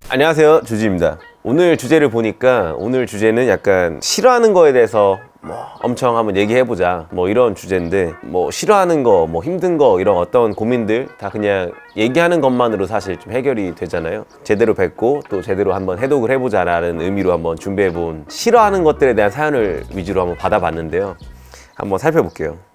안녕하세요, 주지입니다. 오늘 주제를 보니까 오늘 주제는 약간 싫어하는 거에 대해서 엄청 한번 얘기해보자 이런 주제인데, 싫어하는 거, 힘든 거, 이런 어떤 고민들 다 그냥 얘기하는 것만으로 사실 좀 해결이 되잖아요. 제대로 뵙고 또 제대로 한번 해독을 해보자 라는 의미로 한번 준비해본 싫어하는 것들에 대한 사연을 위주로 한번 받아봤는데요. 한번 살펴볼게요.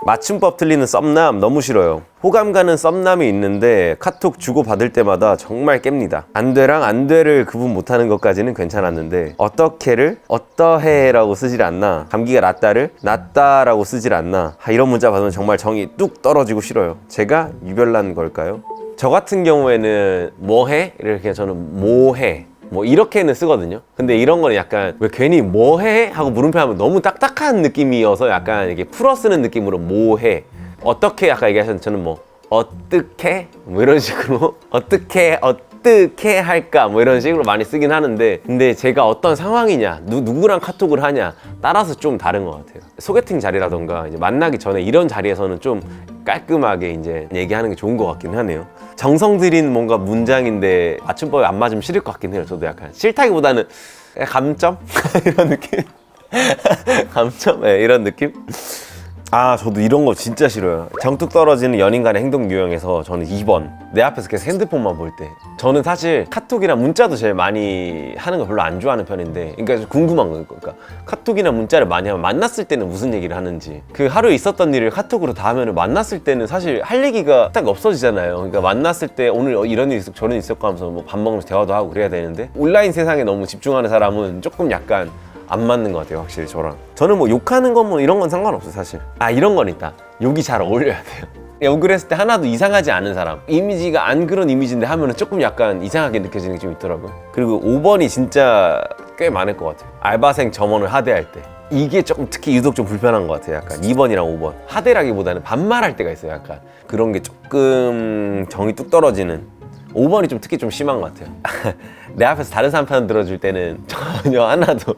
맞춤법 틀리는 썸남 너무 싫어요. 호감 가는 썸남이 있는데 카톡 주고받을 때마다 정말 깹니다. 안돼랑 안돼를 구분 못하는 것까지는 괜찮았는데 어떻게를 어떠해라고 쓰질 않나, 감기가 낫다를 낫다라고 쓰질 않나, 이런 문자 받으면 정말 정이 뚝 떨어지고 싫어요. 제가 유별난 걸까요? 저 같은 경우에는 뭐해? 이렇게 저는 뭐해? 이렇게는 쓰거든요. 근데 이런 거는 약간 왜 괜히 뭐해? 하고 물음표 하면 너무 딱딱한 느낌이어서 약간 이게 풀어 쓰는 느낌으로 뭐해? 어떻게 아까 얘기하셨는데 저는 어떻게? 이런 식으로 어떻게 할까? 이런 식으로 많이 쓰긴 하는데, 근데 제가 어떤 상황이냐, 누구랑 카톡을 하냐 따라서 좀 다른 것 같아요. 소개팅 자리라던가 이제 만나기 전에 이런 자리에서는 좀 깔끔하게 이제 얘기하는 게 좋은 것 같긴 하네요. 정성 들인 뭔가 문장인데 맞춤법이 안 맞으면 싫을 것 같긴 해요. 저도 약간 싫다기보다는 감점? 이런 느낌? 감점? 네, 이런 느낌? 저도 이런 거 진짜 싫어요. 정뚝 떨어지는 연인 간의 행동 유형에서 저는 2번. 내 앞에서 계속 핸드폰만 볼 때. 저는 사실 카톡이나 문자도 제일 많이 하는 거 별로 안 좋아하는 편인데, 그러니까 궁금한 거예요. 그러니까 카톡이나 문자를 많이 하면 만났을 때는 무슨 얘기를 하는지, 그 하루에 있었던 일을 카톡으로 다 하면 만났을 때는 사실 할 얘기가 딱 없어지잖아요. 그러니까 만났을 때 오늘 이런 일 있었고 저런 일 있었고 하면서 밥 먹으면서 대화도 하고 그래야 되는데, 온라인 세상에 너무 집중하는 사람은 조금 약간 안 맞는 것 같아요, 확실히 저랑. 저는 욕하는 건 이런 건 상관없어요, 사실. 이런 건 있다. 욕이 잘 어울려야 돼요. 욕을 했을 때 하나도 이상하지 않은 사람, 이미지가 안 그런 이미지인데 하면은 조금 약간 이상하게 느껴지는 게 좀 있더라고요. 그리고 5번이 진짜 꽤 많을 것 같아요. 알바생 점원을 하대할 때. 이게 조금 특히 유독 좀 불편한 것 같아요. 약간 2번이랑 5번. 하대라기보다는 반말할 때가 있어요. 약간 그런 게 조금 정이 뚝 떨어지는. 5번이 좀 특히 좀 심한 것 같아요. 내 앞에서 다른 사람 편 들어줄 때는 전혀 하나도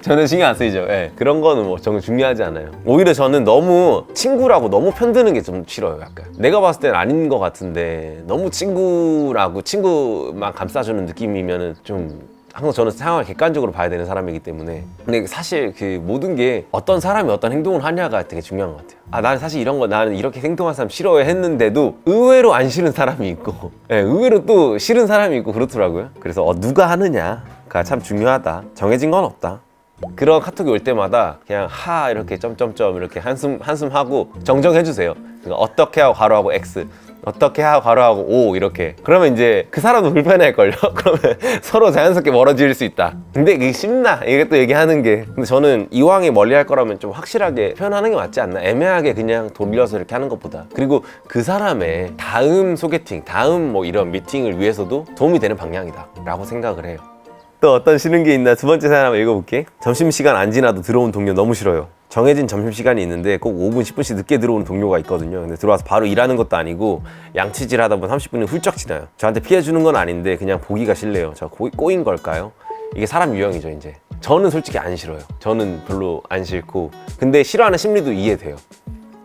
저는 신경 안 쓰이죠. 네, 그런 거는 정말 중요하지 않아요. 오히려 저는 너무 친구라고 너무 편드는 게 좀 싫어요. 약간 내가 봤을 때는 아닌 것 같은데 너무 친구라고 친구만 감싸주는 느낌이면은 좀, 항상 저는 상황을 객관적으로 봐야 되는 사람이기 때문에. 근데 사실 그 모든 게 어떤 사람이 어떤 행동을 하냐가 되게 중요한 것 같아요. 나는 사실 이런 거, 나는 이렇게 행동한 사람 싫어해 했는데도 의외로 안 싫은 사람이 있고, 의외로 또 싫은 사람이 있고 그렇더라고요. 그래서 누가 하느냐가 참 중요하다. 정해진 건 없다. 그런 카톡이 올 때마다 그냥 이렇게 점점점 이렇게 한숨 하고 정정해주세요. 그러니까 어떻게 하고 괄호하고 X, 어떻게 하고 괄호하고 O, 이렇게. 그러면 이제 그 사람도 불편할걸요? 그러면 서로 자연스럽게 멀어질 수 있다. 근데 이게 쉽나? 이게 또 얘기하는 게. 근데 저는 이왕에 멀리 할 거라면 좀 확실하게 표현하는 게 맞지 않나? 애매하게 그냥 돌려서 이렇게 하는 것보다. 그리고 그 사람의 다음 소개팅, 다음 이런 미팅을 위해서도 도움이 되는 방향이다 라고 생각을 해요. 또 어떤 싫은 게 있나? 두 번째 사연 한번 읽어볼게. 점심시간 안 지나도 들어온 동료 너무 싫어요. 정해진 점심시간이 있는데 꼭 5분, 10분씩 늦게 들어오는 동료가 있거든요. 근데 들어와서 바로 일하는 것도 아니고 양치질 하다 보면 30분이 훌쩍 지나요. 저한테 피해주는 건 아닌데 그냥 보기가 싫네요. 저 꼬인 걸까요? 이게 사람 유형이죠, 이제. 저는 솔직히 안 싫어요. 저는 별로 안 싫고, 근데 싫어하는 심리도 이해돼요.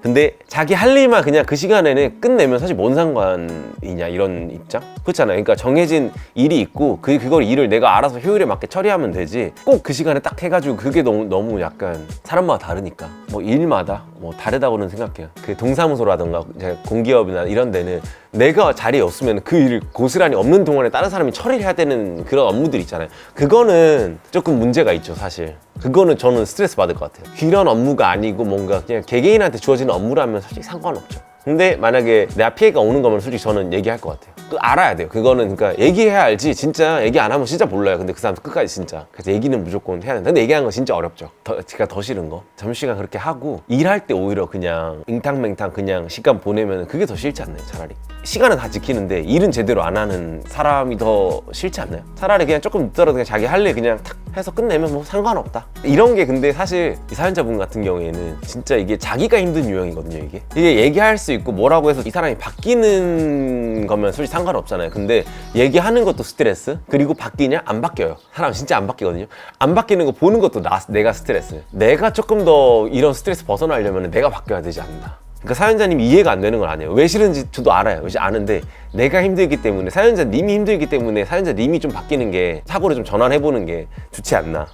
근데 자기 할 일만 그냥 그 시간에는 끝내면 사실 뭔 상관이냐, 이런 입장? 그렇잖아요. 그러니까 정해진 일이 있고 그걸 일을 내가 알아서 효율에 맞게 처리하면 되지, 꼭 그 시간에 딱 해가지고 그게 너무 약간 사람마다 다르니까 일마다 다르다고는 생각해요. 그 동사무소라든가 공기업이나 이런 데는 내가 자리에 없으면 그 일을 고스란히 없는 동안에 다른 사람이 처리를 해야 되는 그런 업무들 있잖아요. 그거는 조금 문제가 있죠, 사실. 그거는 저는 스트레스 받을 것 같아요. 이런 업무가 아니고 뭔가 그냥 개개인한테 주어지는 업무라면 솔직히 상관없죠. 근데 만약에 내가 피해가 오는 거면 솔직히 저는 얘기할 것 같아요. 알아야 돼요. 그거는 그러니까 얘기해야 알지. 진짜 얘기 안 하면 진짜 몰라요. 근데 그 사람 끝까지 진짜. 그래서 얘기는 무조건 해야 된다. 근데 얘기하는 건 진짜 어렵죠. 제가 더 싫은 거. 점심시간 그렇게 하고 일할 때 오히려 그냥 잉탕맹탕 그냥 시간 보내면 그게 더 싫지 않나요? 차라리. 시간은 다 지키는데 일은 제대로 안 하는 사람이 더 싫지 않나요? 차라리 그냥 조금 늦더라도 그냥 자기 할 일 그냥 탁 해서 끝내면 뭐 상관없다. 이런 게 근데 사실 이 사연자분 같은 경우에는 진짜 이게 자기가 힘든 유형이거든요. 이게 얘기할 수 있고 뭐라고 해서 이 사람이 바뀌는 거면 솔직히 상관없잖아요. 근데 얘기하는 것도 스트레스, 그리고 바뀌냐? 안 바뀌어요. 사람 진짜 안 바뀌거든요. 안 바뀌는 거 보는 것도 내가 스트레스. 내가 조금 더 이런 스트레스 벗어나려면 내가 바뀌어야 되지 않나. 그러니까 사연자님이 이해가 안 되는 건 아니에요. 왜 싫은지 저도 알아요. 아는데 내가 힘들기 때문에, 사연자님이 힘들기 때문에 사연자님이 좀 바뀌는 게, 사고를 좀 전환해보는 게 좋지 않나.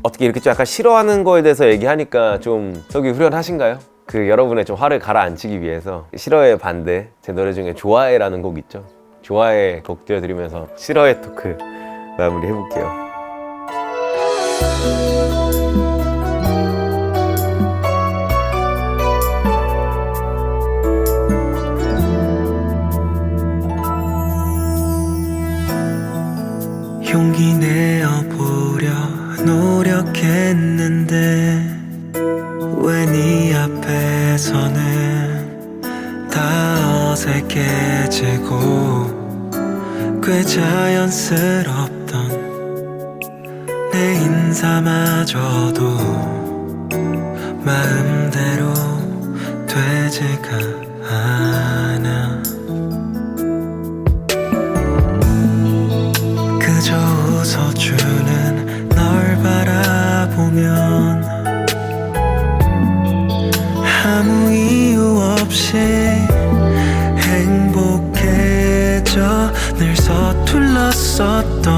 어떻게 이렇게 좀 약간 싫어하는 거에 대해서 얘기하니까 좀 속이 후련하신가요? 그 여러분의 좀 화를 가라앉히기 위해서 싫어의 반대, 제 노래 중에 좋아해라는 곡 있죠. 좋아해 곡 띄워드리면서 싫어의 토크 마무리 해볼게요. 용기 내어보려 노력했는데 왜 네 앞에서는 다 어색해지고 꽤 자연스럽던 내 인사마저도 마음대로 되지가 않아. 그저 웃어주는 널 바라보면 아무 이유 없이 행복해져. 늘 서툴렀었던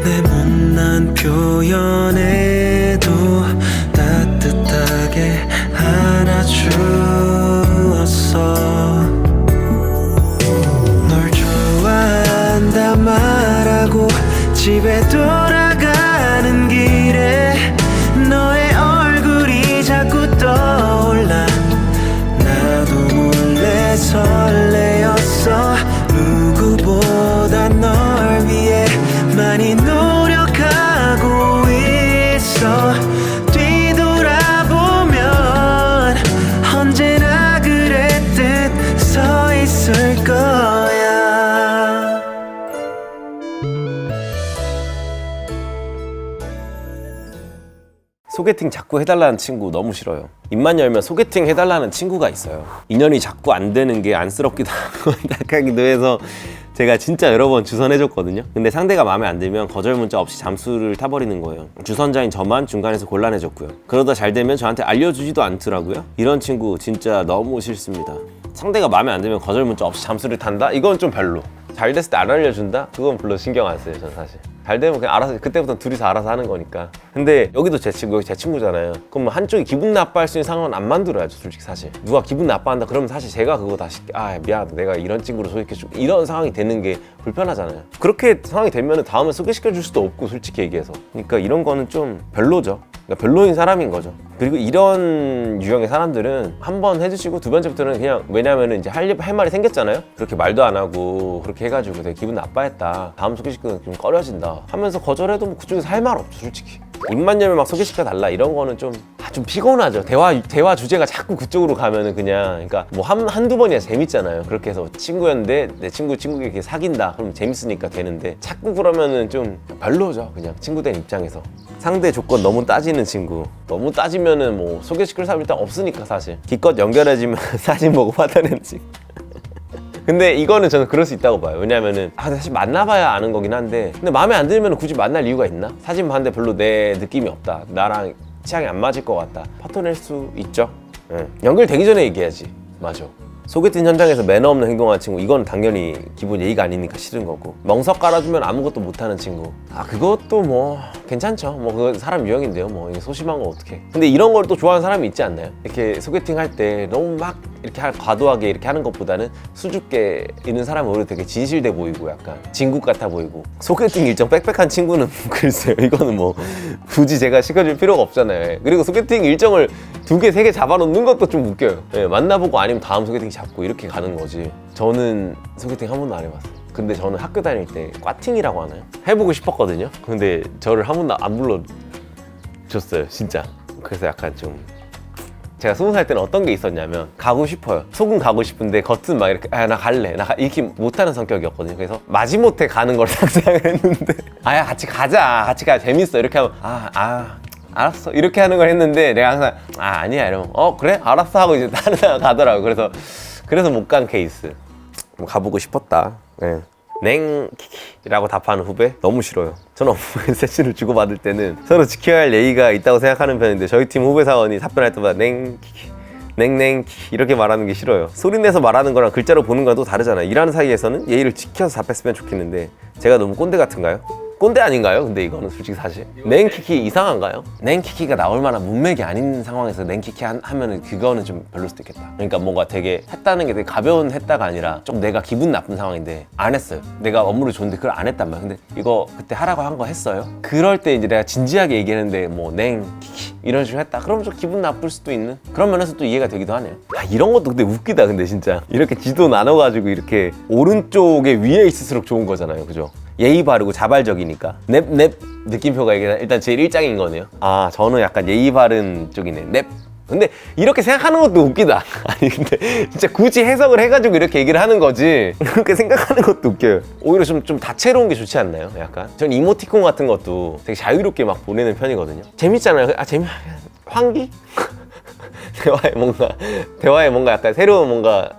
내 못난 표현에도 따뜻하게 안아주었어. 널 좋아한다 말하고 집에 돌아가는 길에 너의 얼굴이 자꾸 떠올라. 나도 몰래 설레었어. 누구보다 널 위해 많이 노력하고 있어. 뒤돌아보면 언제나 그랬듯 서 있을 거야. 소개팅 자꾸 해달라는 친구 너무 싫어요. 입만 열면 소개팅 해달라는 친구가 있어요. 인연이 자꾸 안 되는 게 안쓰럽기도 하고 딱하기도 해서 제가 진짜 여러 번 주선해줬거든요. 근데 상대가 마음에 안 들면 거절 문자 없이 잠수를 타버리는 거예요. 주선자인 저만 중간에서 곤란해졌고요. 그러다 잘 되면 저한테 알려주지도 않더라고요. 이런 친구 진짜 너무 싫습니다. 상대가 마음에 안 들면 거절 문자 없이 잠수를 탄다? 이건 좀 별로. 잘 됐을 때 안 알려준다? 그건 별로 신경 안 써요, 전 사실. 잘 되면 그냥 알아서, 그때부터 둘이서 알아서 하는 거니까. 근데 여기도 제 친구, 여기 제 친구잖아요. 그럼 뭐 한쪽이 기분 나빠할 수 있는 상황은 안 만들어야죠, 솔직히 사실. 누가 기분 나빠한다 그러면 사실 제가 그거 다시 미안하다, 내가 이런 친구를 소개해줄게, 이런 상황이 되는 게 불편하잖아요. 그렇게 상황이 되면 다음에 소개시켜줄 수도 없고, 솔직히 얘기해서. 그러니까 이런 거는 좀 별로죠. 그러니까 별로인 사람인 거죠. 그리고 이런 유형의 사람들은 한 번 해주시고 두 번째부터는 그냥, 왜냐면은 이제 할 말이 생겼잖아요. 그렇게 말도 안 하고 그렇게 해가지고 되게 기분 나빠했다, 다음 소개시키는 좀 꺼려진다 하면서 거절해도 뭐 그쪽에서 할 말 없죠, 솔직히. 입만 열면 막 소개시켜 달라 이런 거는 좀 피곤하죠. 대화 주제가 자꾸 그쪽으로 가면은 그냥, 그러니까 뭐 한두 번이야 재밌잖아요. 그렇게 해서 친구였는데 내 친구가 이렇게 사귄다 그러면 재밌으니까 되는데, 자꾸 그러면은 좀 별로죠. 그냥 친구 된 입장에서. 상대 조건 너무 따지는 친구, 너무 따지면은 뭐 소개시킬 사람 일단 없으니까 사실. 기껏 연결해지면 사진 보고 받아내는 친구. 근데 이거는 저는 그럴 수 있다고 봐요. 왜냐면은 사실 만나봐야 아는 거긴 한데, 근데 마음에 안 들면 굳이 만날 이유가 있나? 사진 봤는데 별로 내 느낌이 없다, 나랑 취향이 안 맞을 것 같다, 파토낼 수 있죠. 연결되기 전에 얘기해야지. 맞아. 소개팅 현장에서 매너 없는 행동하는 친구, 이건 당연히 기본 예의가 아니니까 싫은 거고. 멍석 깔아주면 아무것도 못하는 친구, 그것도 뭐 괜찮죠. 뭐 그거 사람 유형인데요. 뭐 이게 소심한 거 어떡해. 근데 이런 걸 또 좋아하는 사람이 있지 않나요? 이렇게 소개팅 할 때 너무 막 이렇게 과도하게 이렇게 하는 것보다는 수줍게 있는 사람은 오히려 되게 진실돼 보이고 약간 진국 같아 보이고. 소개팅 일정 빽빽한 친구는 글쎄요, 이거는 뭐 굳이 제가 시켜줄 필요가 없잖아요. 그리고 소개팅 일정을 2개, 3개 잡아놓는 것도 좀 웃겨요. 만나보고 아니면 다음 소개팅 잡고 이렇게 가는 거지. 저는 소개팅 한 번도 안 해봤어요. 근데 저는 학교 다닐 때 꽈팅이라고 하나요? 해보고 싶었거든요. 근데 저를 한 번도 안 불러줬어요, 진짜. 그래서 약간 좀 제가 20살 때는 어떤 게 있었냐면 가고 싶어요. 속은 가고 싶은데 겉은 막 이렇게 나 갈래 이렇게 못하는 성격이었거든요. 그래서 마지못해 가는 걸 상상을 했는데 아야 같이 가자 재밌어 이렇게 하면 알았어 이렇게 하는 걸 했는데 내가 항상 아니야 이러면 그래 알았어 하고 이제 다른 애가 가더라고. 그래서 못 간 케이스. 가보고 싶었다. 네. 냉키키라고 답하는 후배 너무 싫어요. 저는 업무 메시지를 주고받을 때는 서로 지켜야 할 예의가 있다고 생각하는 편인데 저희 팀 후배 사원이 답변할 때마다 냉키키 냉냉키 이렇게 말하는 게 싫어요. 소리내서 말하는 거랑 글자로 보는 거랑 또 다르잖아요. 일하는 사이에서는 예의를 지켜서 답했으면 좋겠는데 제가 너무 꼰대 같은가요? 꼰대 아닌가요? 근데 이거는 솔직히 사실 냉키키 이상한가요? 냉키키가 나올 만한 문맥이 아닌 상황에서 냉키키 하면은 그거는 좀 별로일 수도 있겠다. 그러니까 뭔가 되게 했다는 게 되게 가벼운 했다가 아니라 좀 내가 기분 나쁜 상황인데 안 했어요. 내가 업무를 줬는데 그걸 안 했단 말이야. 근데 이거 그때 하라고 한 거 했어요? 그럴 때 이제 내가 진지하게 얘기했는데 뭐 냉키키 이런 식으로 했다? 그러면 좀 기분 나쁠 수도 있는 그런 면에서 또 이해가 되기도 하네요. 이런 것도 근데 웃기다. 근데 진짜 이렇게 지도 나눠가지고 이렇게 오른쪽에 위에 있을수록 좋은 거잖아요. 그죠? 예의 바르고 자발적이니까 넵 느낌표가 일단 제일 일장인 거네요. 저는 약간 예의 바른 쪽이네. 넵. 근데 이렇게 생각하는 것도 웃기다. 아니 근데 진짜 굳이 해석을 해가지고 이렇게 얘기를 하는 거지 그렇게 생각하는 것도 웃겨요. 오히려 좀 다채로운 게 좋지 않나요? 약간 전 이모티콘 같은 것도 되게 자유롭게 막 보내는 편이거든요. 재밌잖아요. 환기? 대화에 뭔가 약간 새로운 뭔가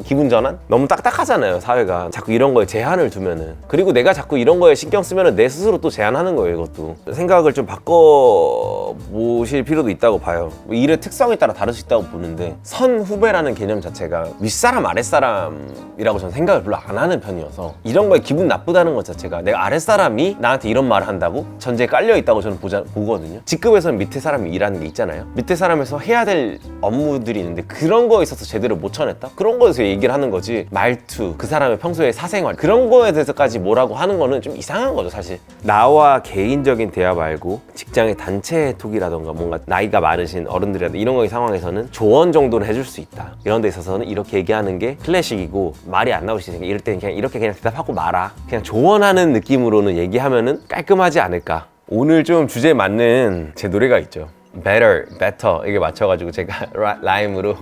기분 전환? 너무 딱딱하잖아요 사회가. 자꾸 이런 거에 제한을 두면은, 그리고 내가 자꾸 이런 거에 신경 쓰면은 내 스스로 또 제한하는 거예요. 이것도 생각을 좀 바꿔보실 필요도 있다고 봐요. 일의 특성에 따라 다를 수 있다고 보는데 선 후배라는 개념 자체가 윗사람 아랫사람이라고 저는 생각을 별로 안 하는 편이어서 이런 거에 기분 나쁘다는 것 자체가 내가 아랫사람이 나한테 이런 말을 한다고 전제에 깔려 있다고 저는 보거든요. 직급에서는 밑에 사람이 일하는 게 있잖아요. 밑에 사람에서 해야 될 업무들이 있는데 그런 거에 있어서 제대로 못 쳐냈다? 그런 거에서 얘기를 하는 거지, 말투, 그 사람의 평소에 사생활 그런 거에 대해서까지 뭐라고 하는 거는 좀 이상한 거죠 사실. 나와 개인적인 대화 말고 직장의 단체 톡이라던가 뭔가 나이가 많으신 어른들이라든가 이런 거의 상황에서는 조언 정도는 해줄 수 있다. 이런 데 있어서는 이렇게 얘기하는 게 클래식이고 말이 안 나오시니까 이럴 때는 그냥 이렇게 그냥 대답하고 말아. 그냥 조언하는 느낌으로는 얘기하면은 깔끔하지 않을까. 오늘 좀 주제에 맞는 제 노래가 있죠. better, better 이게 맞춰가지고 제가 라임으로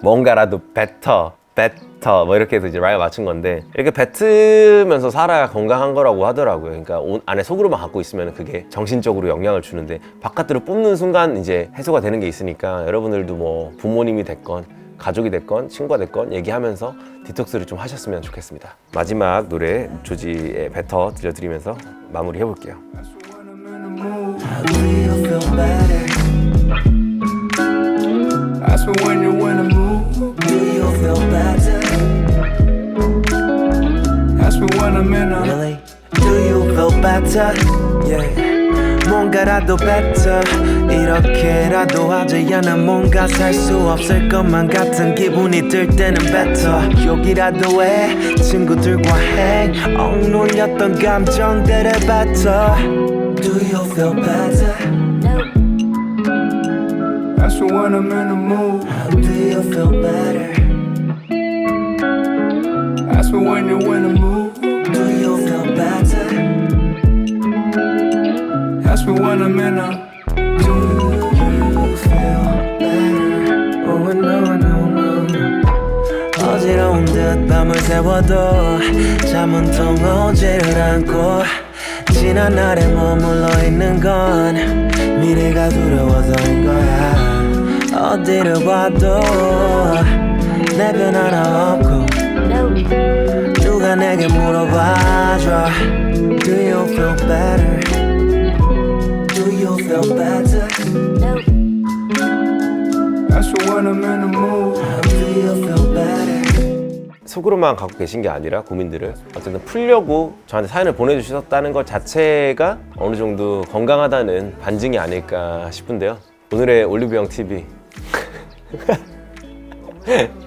뭔가라도 better 뭐 이렇게 해서 이제 라임 맞춘 건데, 이렇게 뱉으면서 살아야 건강한 거라고 하더라고요. 그러니까 안에 속으로만 갖고 있으면 그게 정신적으로 영향을 주는데 바깥으로 뿜는 순간 이제 해소가 되는 게 있으니까 여러분들도 뭐 부모님이 됐건 가족이 됐건 친구가 됐건 얘기하면서 디톡스를 좀 하셨으면 좋겠습니다. 마지막 노래 조지의 better 들려드리면서 마무리 해볼게요. That's when you wanna move. Do you feel better? That's when I'm in a really? Do you feel better? Yeah. 뭔가라도 better. 이렇게라도 하지 않아 뭔가 살 수 없을 것만 같은 기분이 들 때는 better. 욕이라도 해 친구들과 hang 억눌렸던 감정들을 better. Do you feel better? That's when I'm in the mood. Do you feel better? That's when you're in the mood. Do you feel better? That's when I'm in a. Do you feel better? Oh no. 어지러운 듯 밤을 새워도 잠은 통 오지를 않고 지난 날에 머물러 있는 건 미래가 두려워서인 거야. 어디를 봐도 내 변 하나 없고 누가 내게 물어봐줘. Do you feel better? Do you feel better? That's when I'm in the mood. Do you feel better? 속으로만 갖고 계신 게 아니라 고민들을 어쨌든 풀려고 저한테 사연을 보내주셨다는 것 자체가 어느 정도 건강하다는 반증이 아닐까 싶은데요. 오늘의 올리브영 TV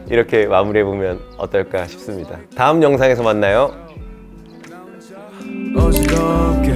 이렇게 마무리해보면 어떨까 싶습니다. 다음 영상에서 만나요. 어지럽게